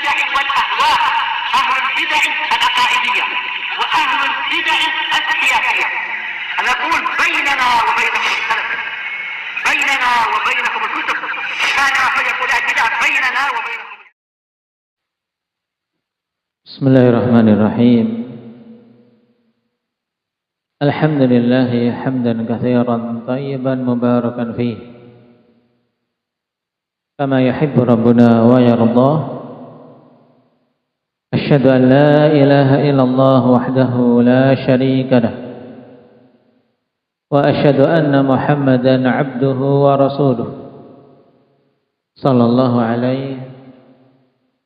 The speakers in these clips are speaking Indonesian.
البدع والأهواء، أهل البدع العقائدية وأهل البدع السياسية. نقول بيننا وبينكم السلف، بيننا وبينكم الكتب، كان فيقول البدع بيننا وبينكم. بسم الله الرحمن الرحيم. الحمد لله حمدا كثيرا طيبا مباركا فيه كما يحب ربنا ويرضاه. أشهد أن لا إله إلا الله وحده لا شريك له، وأشهد أن محمدا عبده ورسوله صلى الله عليه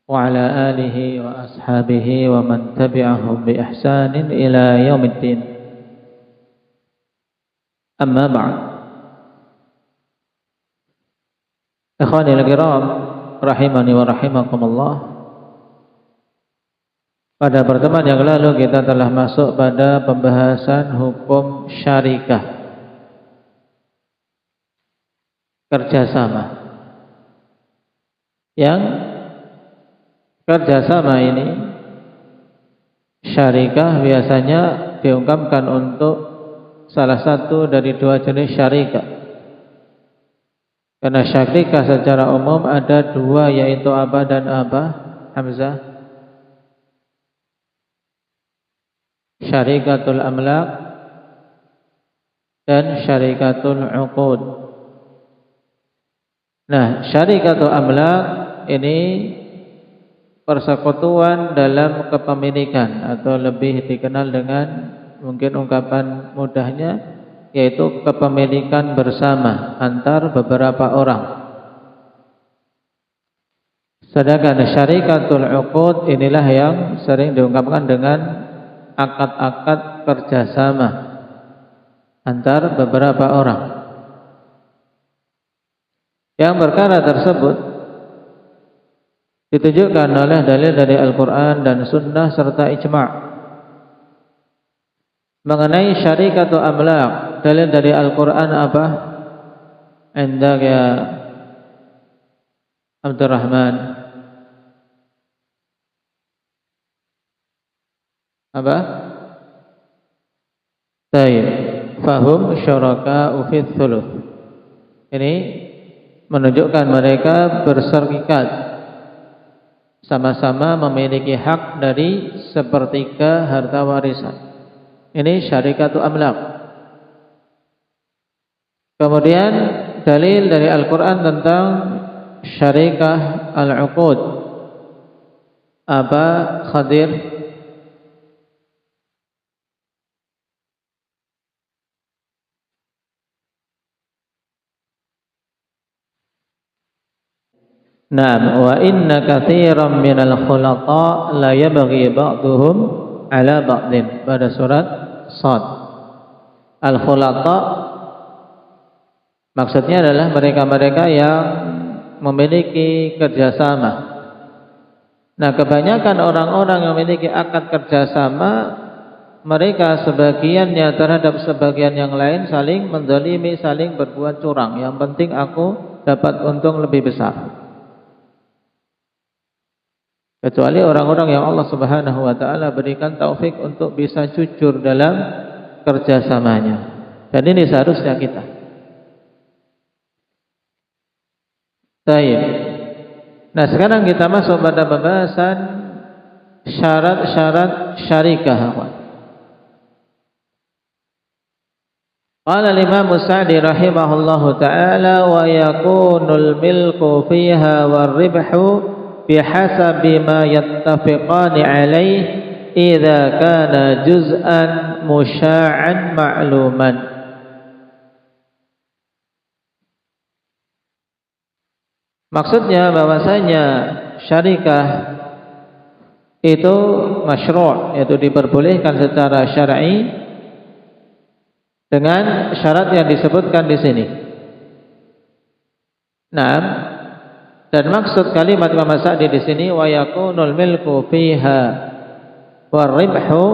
وعلى آله وأصحابه ومن تبعهم بإحسان إلى يوم الدين. أما بعد. Ikhwanil kiram rahimani wa rahimakumullah. Pada pertemuan yang lalu kita telah masuk pada pembahasan hukum syarikah, kerjasama. Yang kerjasama ini, syarikah biasanya diungkapkan untuk salah satu dari dua jenis syarikah. Karena syarikah secara umum ada dua, yaitu apa dan apa? Hamzah. Syarikatul amlak dan syarikatul uqud. Nah, syarikatul amlak ini persekutuan dalam kepemilikan, atau lebih dikenal dengan mungkin ungkapan mudahnya yaitu kepemilikan bersama antar beberapa orang. Sedangkan syarikatul uqud inilah yang sering diungkapkan dengan akad-akad kerjasama antar beberapa orang. Yang perkara tersebut ditunjukkan oleh dalil dari Al-Quran dan Sunnah serta ijma'. Mengenai syarikatul amlak, dalil dari Al-Quran apa? Indak ya Abdurrahman. Apa? Tayyib. Fahum syuraka'u fil thuluth. Ini menunjukkan mereka berserikat, sama-sama memiliki hak dari sepertiga harta warisan. Ini syarikatul amlak. Kemudian dalil dari Al-Quran tentang syarikah al-uqud. Apa Khadir? Naam, wa inna katsiran minal khulata la yabghi ba'duhum ala ba'din, pada surat Shad. Al-khulata maksudnya adalah mereka-mereka yang memiliki kerjasama. Nah, kebanyakan orang-orang yang memiliki akad kerjasama, mereka sebagiannya terhadap sebagian yang lain saling menzalimi, saling berbuat curang. Yang penting aku dapat untung lebih besar. Kecuali orang-orang yang Allah Subhanahu wa taala berikan taufik untuk bisa jujur dalam kerjasamanya. Dan ini seharusnya kita. Baik. Nah, sekarang kita masuk pada pembahasan syarat-syarat syarikah. Qala al-Imam Sa'di rahimahullahu taala, wa yakunul milku fiha war-ribhu bihasabi ma yattafiqani alaih idza kana juz'an musya'an ma'luman. Maksudnya bahwasanya syarikah itu masyru', yaitu diperbolehkan secara syar'i dengan syarat yang disebutkan di sini. Nah, dan maksud kalimat Imam Sa'di di sini, wa yakunul milku fiha war ribhu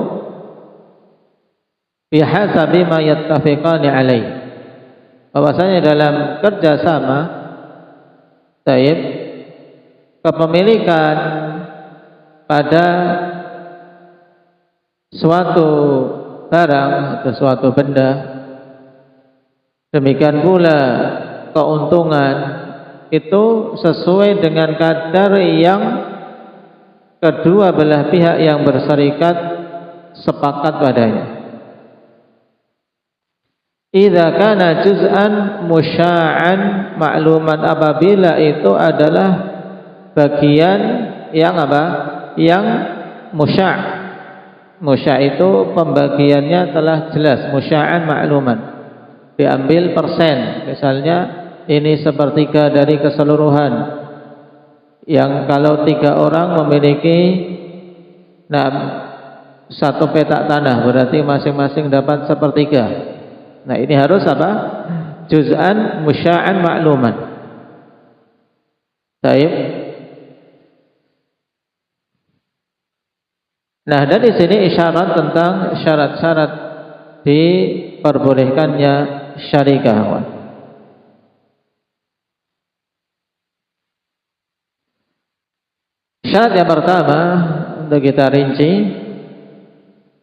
bihasabi ma yattafiqani alaih. Bahwasanya dalam kerjasama, kepemilikan pada suatu barang atau suatu benda, demikian pula keuntungan itu sesuai dengan kadar yang kedua belah pihak yang berserikat sepakat padanya. Idza kana juz'an musya'an ma'luman, apabila itu adalah bagian yang apa? Yang musya'. Musya' itu pembagiannya telah jelas, musya'an ma'luman. Diambil persen, misalnya ini sepertiga dari keseluruhan. Yang kalau 3 orang memiliki satu petak tanah, berarti masing-masing dapat sepertiga. Nah, ini harus apa? Juz'an musya'an ma'luman. Baik. Nah, dari sini isyarat tentang syarat-syarat diperbolehkannya syarikah. Syarat yang pertama untuk kita rinci,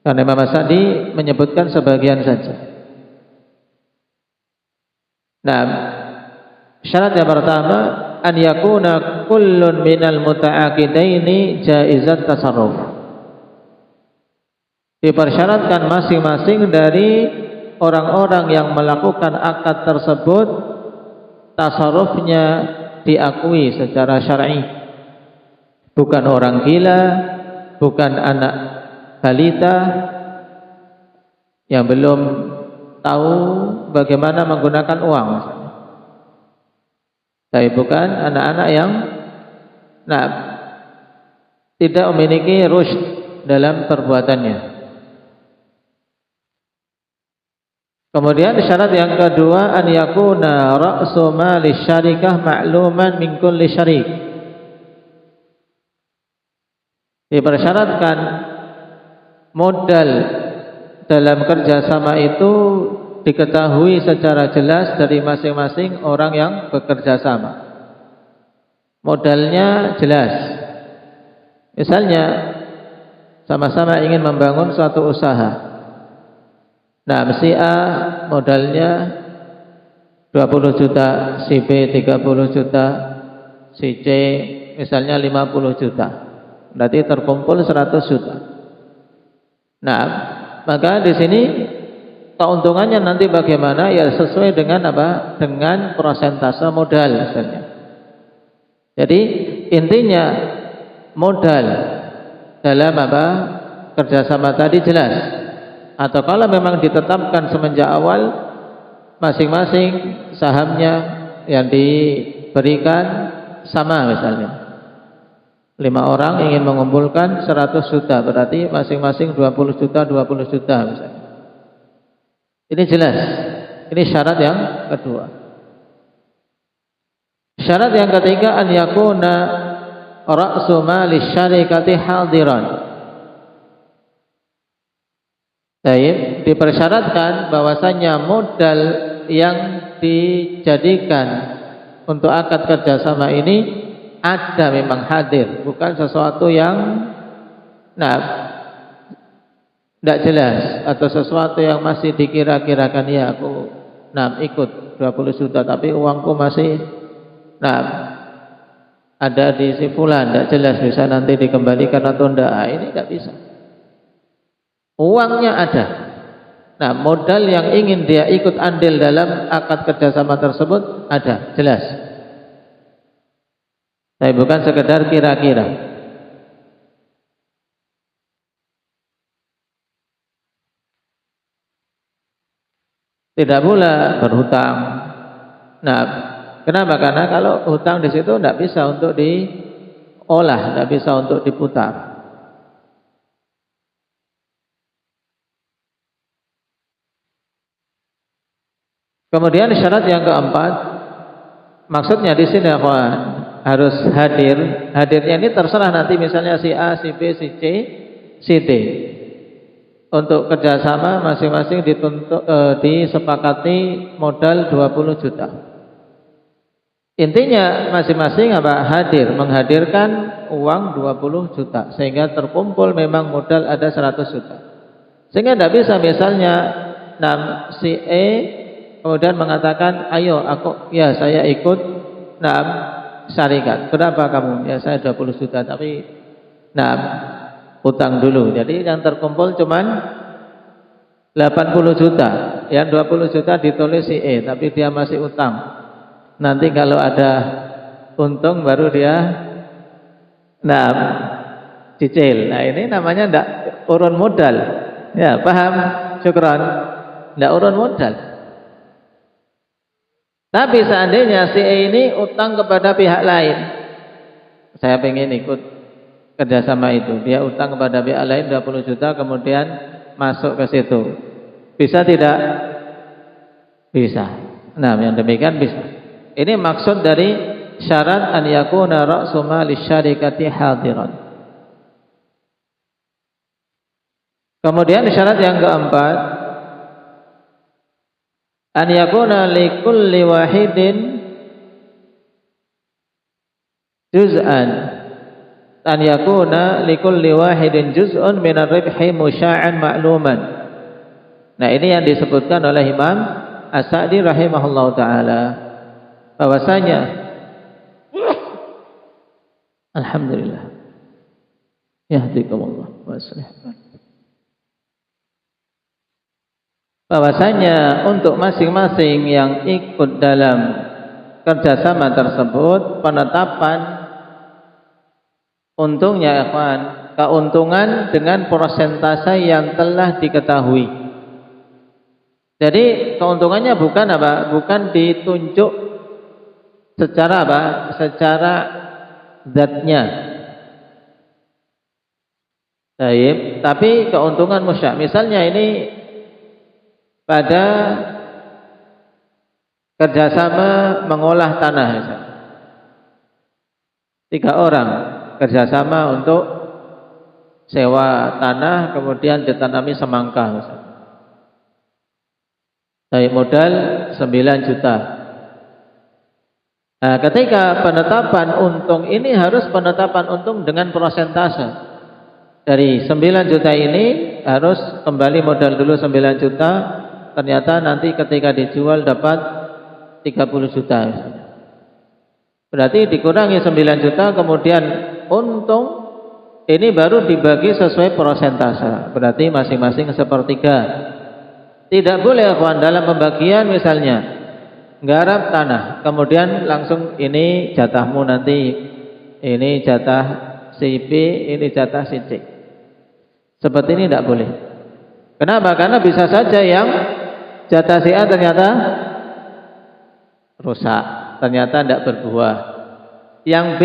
karena Imam As-Sa'di menyebutkan sebagian saja. Nah, syarat yang pertama, an yakuna kullun minal muta'aqidaini jaizat tasarruf. Dipersyaratkan masing-masing dari orang-orang yang melakukan akad tersebut tasarrufnya diakui secara syar'i. Bukan orang gila, bukan anak balita yang belum tahu bagaimana menggunakan uang, tapi bukan anak-anak yang tidak memiliki rusyd dalam perbuatannya. Kemudian syarat yang kedua, an yakuna ra'su mali syarikah ma'luman min kulli syarik. Dipersyaratkan modal dalam kerjasama itu diketahui secara jelas dari masing-masing orang yang bekerja sama. Modalnya jelas. Misalnya sama-sama ingin membangun suatu usaha. Nah, si A modalnya 20 juta, si B 30 juta, si C misalnya 50 juta. Berarti terkumpul 100 juta. Nah, maka di sini keuntungannya nanti bagaimana? Ya sesuai dengan apa? Dengan persentase modal misalnya. Jadi intinya modal dalam apa? Kerjasama tadi jelas. Atau kalau memang ditetapkan semenjak awal masing-masing sahamnya yang diberikan sama misalnya. 5 orang ingin mengumpulkan 100 juta, berarti masing-masing 20 juta misalnya. Ini jelas. Ini syarat yang kedua. Syarat yang ketiga, an yakuna ra'su mali syarikati hadiran. Baik, dipersyaratkan bahwasanya modal yang dijadikan untuk akad kerjasama ini ada, memang hadir, bukan sesuatu yang tidak jelas atau sesuatu yang masih dikira-kirakan. Ya aku ikut 20 juta tapi uangku masih ada di si fulan, tidak jelas bisa nanti dikembalikan atau tidak. Ini tidak bisa. Uangnya ada. Nah, modal yang ingin dia ikut andil dalam akad kerjasama tersebut ada, jelas. Tapi bukan sekedar kira-kira. Tidak pula berhutang. Nah, kenapa? Karena kalau hutang di situ tidak bisa untuk diolah, tidak bisa untuk diputar. Kemudian syarat yang keempat, maksudnya di sini harus hadir. Hadirnya ini terserah nanti misalnya si A, si B, si C, si D. Untuk kerjasama masing-masing disepakati modal 20 juta. Intinya masing-masing menghadirkan uang 20 juta sehingga terkumpul memang modal ada 100 juta. Sehingga tidak bisa misalnya si E kemudian mengatakan, ayo saya ikut syarikat. Berapa kamu? Ya saya 20 juta tapi utang dulu. Jadi yang terkumpul cuman 80 juta. Yang 20 juta ditulis si E tapi dia masih utang. Nanti kalau ada untung baru dia cicil. Nah ini namanya ndak urun modal. Ya, paham? Syukran. Ndak urun modal. Tapi seandainya si E ini utang kepada pihak lain. Saya pengen ikut kerjasama itu. Dia utang kepada pihak lain 20 juta kemudian masuk ke situ. Bisa tidak? Bisa. Nah, yang demikian bisa. Ini maksud dari syarat an yakuna ra'su mali syarikati hadiran. Kemudian syarat yang keempat, an yakuna li kulli wahidin juz'an. An yakuna li kulli wahidin juz'un min ar-ribhi musya'an ma'luman. Nah, ini yang disebutkan oleh Imam As-Sa'di rahimahullahu taala. Bahwasanya alhamdulillah yahdikumullah wa yuslih. Bahwasanya untuk masing-masing yang ikut dalam kerjasama tersebut penetapan untungnya ikhwan, keuntungan dengan persentase yang telah diketahui. Jadi keuntungannya bukan ditunjuk secara secara zatnya. Baik, tapi keuntungan musya'. Misalnya ini pada kerjasama mengolah tanah. 3 orang kerjasama untuk sewa tanah kemudian ditanami semangka. Dari modal 9 juta. Nah, ketika penetapan untung ini harus penetapan untung dengan persentase. Dari 9 juta ini harus kembali modal dulu 9 juta. Ternyata nanti ketika dijual dapat 30 juta. Berarti dikurangi 9 juta kemudian untung ini baru dibagi sesuai persentase. Berarti masing-masing sepertiga. Tidak boleh kawan dalam pembagian misalnya garap tanah, kemudian langsung ini jatahmu nanti, ini jatah si B, ini jatah si C. Seperti ini tidak boleh. Kenapa? Karena bisa saja yang jatah si A ternyata rusak, ternyata tidak berbuah. Yang B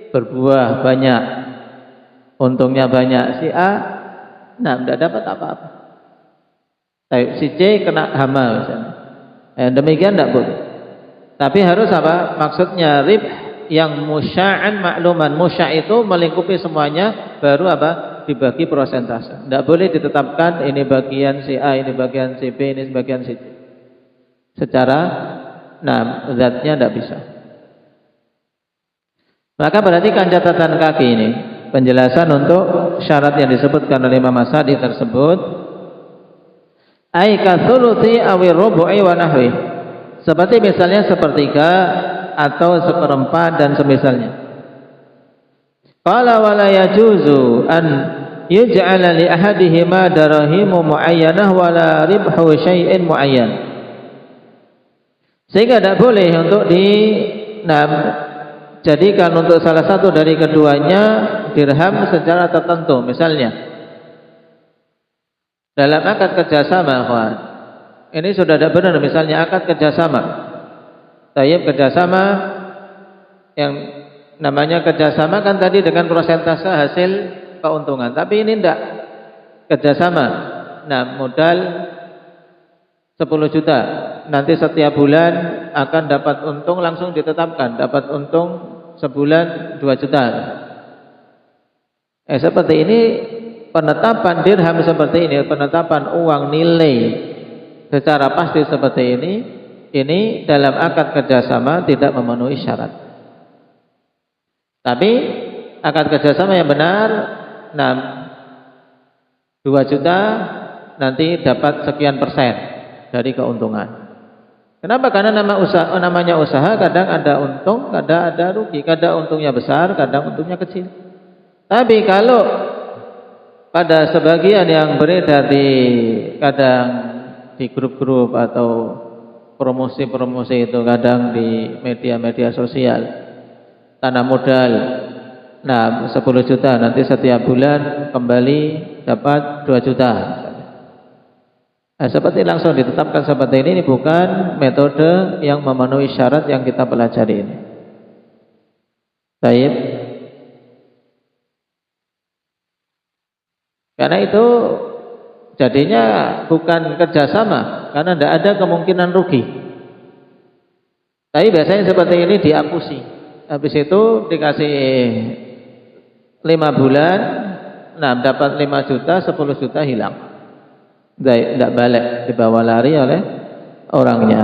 berbuah banyak, untungnya banyak. Si A, tidak dapat apa-apa. Si C kena hama misalnya. Demikian tidak boleh. Tapi harus maksudnya ribh yang musya'an makluman. Musya' itu melingkupi semuanya, baru dibagi persentase. Tidak boleh ditetapkan ini bagian si A, ini bagian si B, ini bagian si C. Secara zatnya tidak bisa. Maka perhatikan catatan kaki ini, penjelasan untuk syarat yang disebutkan oleh Imam As-Sa'di tersebut. Ai katsulusi awir rubu'i wa nahwi. Seperti misalnya sepertiga atau seperempat dan semisalnya. Qala wala yajuzu an yuj'ala li ahadihima darahimu muayyanah wala ribhu syai'in muayyan. Sehingga tidak boleh untuk jadikan untuk salah satu dari keduanya dirham secara tertentu. Misalnya dalam akad kerjasama, kawan, ini sudah tidak benar. Misalnya akad kerjasama, kerjasama yang namanya kerjasama kan tadi dengan persentase hasil keuntungan. Tapi ini tidak kerjasama. Modal 10 juta. Nanti setiap bulan akan dapat untung langsung ditetapkan. Dapat untung sebulan 2 juta. Seperti ini. Penetapan dirham seperti ini, penetapan uang nilai secara pasti seperti ini, ini dalam akad kerjasama tidak memenuhi syarat. Tapi akad kerjasama yang benar, 2 juta nanti dapat sekian persen dari keuntungan. Kenapa? Karena namanya usaha, kadang ada untung, kadang ada rugi, kadang untungnya besar, kadang untungnya kecil. Tapi kalau pada sebagian yang beredar kadang di grup-grup atau promosi-promosi itu, kadang di media-media sosial, tanam modal 10 juta, nanti setiap bulan kembali dapat 2 juta. Nah, seperti langsung ditetapkan seperti ini bukan metode yang memenuhi syarat yang kita pelajari ini. Baik. Karena itu jadinya bukan kerjasama, karena tidak ada kemungkinan rugi. Tapi biasanya seperti ini diapusi. Habis itu dikasih 5 bulan, dapat 5 juta, 10 juta hilang. Tidak balik, dibawa lari oleh orangnya.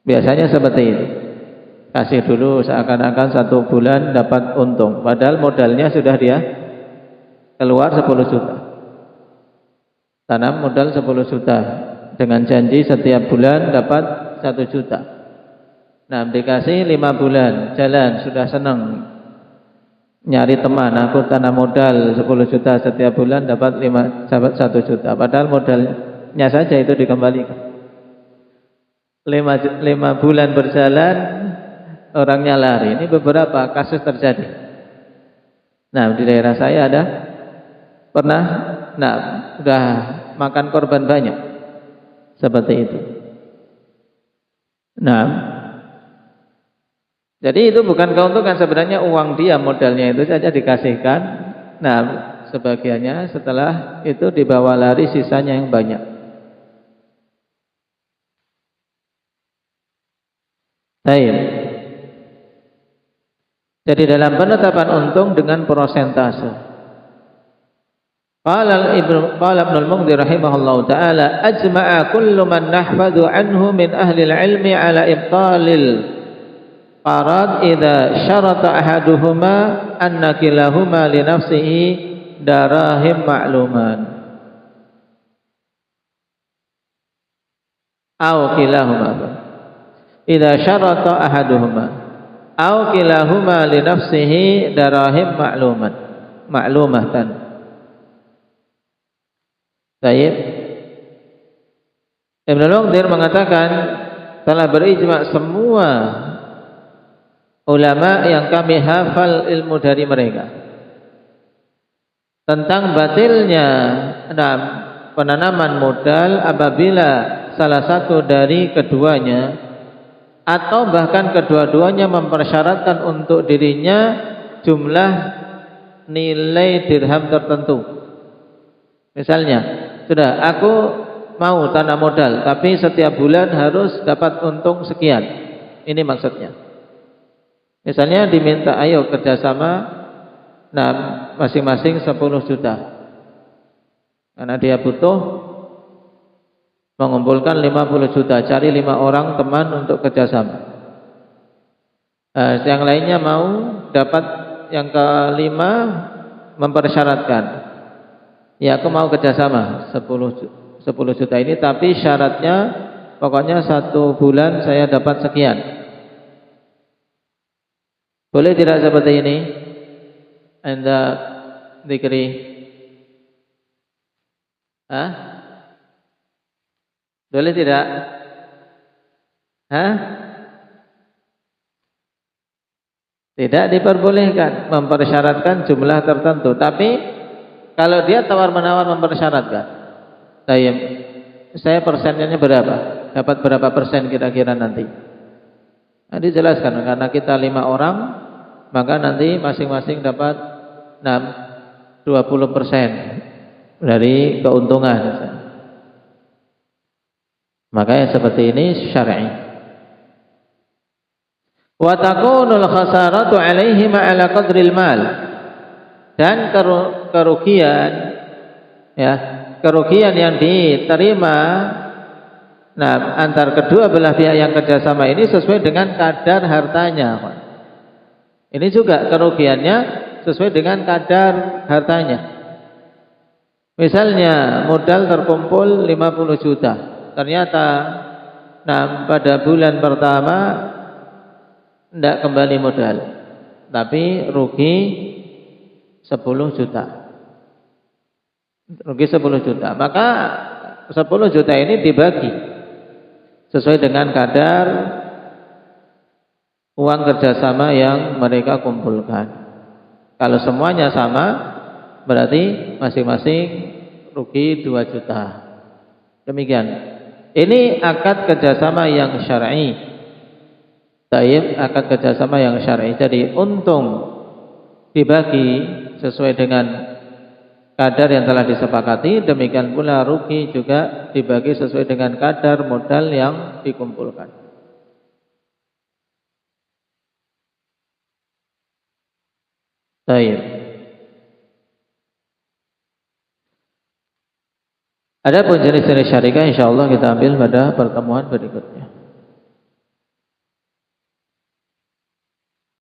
Biasanya seperti itu. Kasih dulu seakan-akan 1 bulan dapat untung, padahal modalnya sudah dia keluar 10 juta. Tanam modal 10 juta dengan janji setiap bulan dapat 1 juta. Dikasih 5 bulan, jalan, sudah senang, nyari teman, aku tanam modal 10 juta, setiap bulan dapat 1 juta, padahal modalnya saja itu dikembalikan. 5 bulan berjalan, orangnya lari. Ini beberapa kasus terjadi. Di daerah saya ada pernah, sudah makan korban banyak seperti itu. Jadi itu bukan keuntungan, sebenarnya uang dia, modalnya itu saja dikasihkan. Sebagiannya setelah itu dibawa lari, sisanya yang banyak. Baik. Jadi dalam penetapan untung dengan persentase. Qala Ibnul Mundhir rahimahullahu taala, ajma'a kullu man nahfadhu anhu min ahli al-ilmi ala ibtalil farad idza syarata ahaduhuma anna kilahuma li nafsihi darahim ma'luman aw kilahuma idza syarata ahaduhuma aw kilahuma li nafsihi darahim ma'lumatan. Baik. Ibnu Mundhir mengatakan telah berijma semua ulama yang kami hafal ilmu dari mereka tentang batilnya penanaman modal apabila salah satu dari keduanya atau bahkan kedua-duanya mempersyaratkan untuk dirinya jumlah nilai dirham tertentu. Misalnya, sudah aku mau tanam modal, tapi setiap bulan harus dapat untung sekian. Ini maksudnya. Misalnya diminta, ayo kerjasama, masing-masing 10 juta. Karena dia butuh mengumpulkan 50 juta, cari 5 orang teman untuk kerjasama. Yang lainnya mau dapat yang kelima mempersyaratkan, ya aku mau kerjasama 10 juta ini, tapi syaratnya pokoknya 1 bulan saya dapat sekian. Boleh tidak seperti ini? Anda dikri? Boleh tidak? Tidak diperbolehkan mempersyaratkan jumlah tertentu. Tapi kalau dia tawar-menawar mempersyaratkan, saya persennya berapa? Dapat berapa persen kira-kira nanti? Dijelaskan, karena kita 5 orang, maka nanti masing-masing dapat 20% dari keuntungan. Makanya seperti ini syar'i. Wa takunul khasaratu 'alaihi ma'ala qadril mal. Dan kerugian yang diterima Nah, antar kedua belah pihak yang kerjasama ini sesuai dengan kadar hartanya. Ini juga kerugiannya sesuai dengan kadar hartanya. Misalnya modal terkumpul 50 juta. Ternyata pada bulan pertama tidak kembali modal, tapi rugi 10 juta. Rugi 10 juta. Maka 10 juta ini dibagi sesuai dengan kadar uang kerjasama yang mereka kumpulkan. Kalau semuanya sama, berarti masing-masing rugi 2 juta. Demikian. Ini akad kerjasama yang syar'i. Taib, akad kerjasama yang syar'i. Jadi untung dibagi sesuai dengan kadar yang telah disepakati, demikian pula rugi juga dibagi sesuai dengan kadar modal yang dikumpulkan. Baik. Adapun jenis-jenis syarikat insyaallah kita ambil pada pertemuan berikutnya.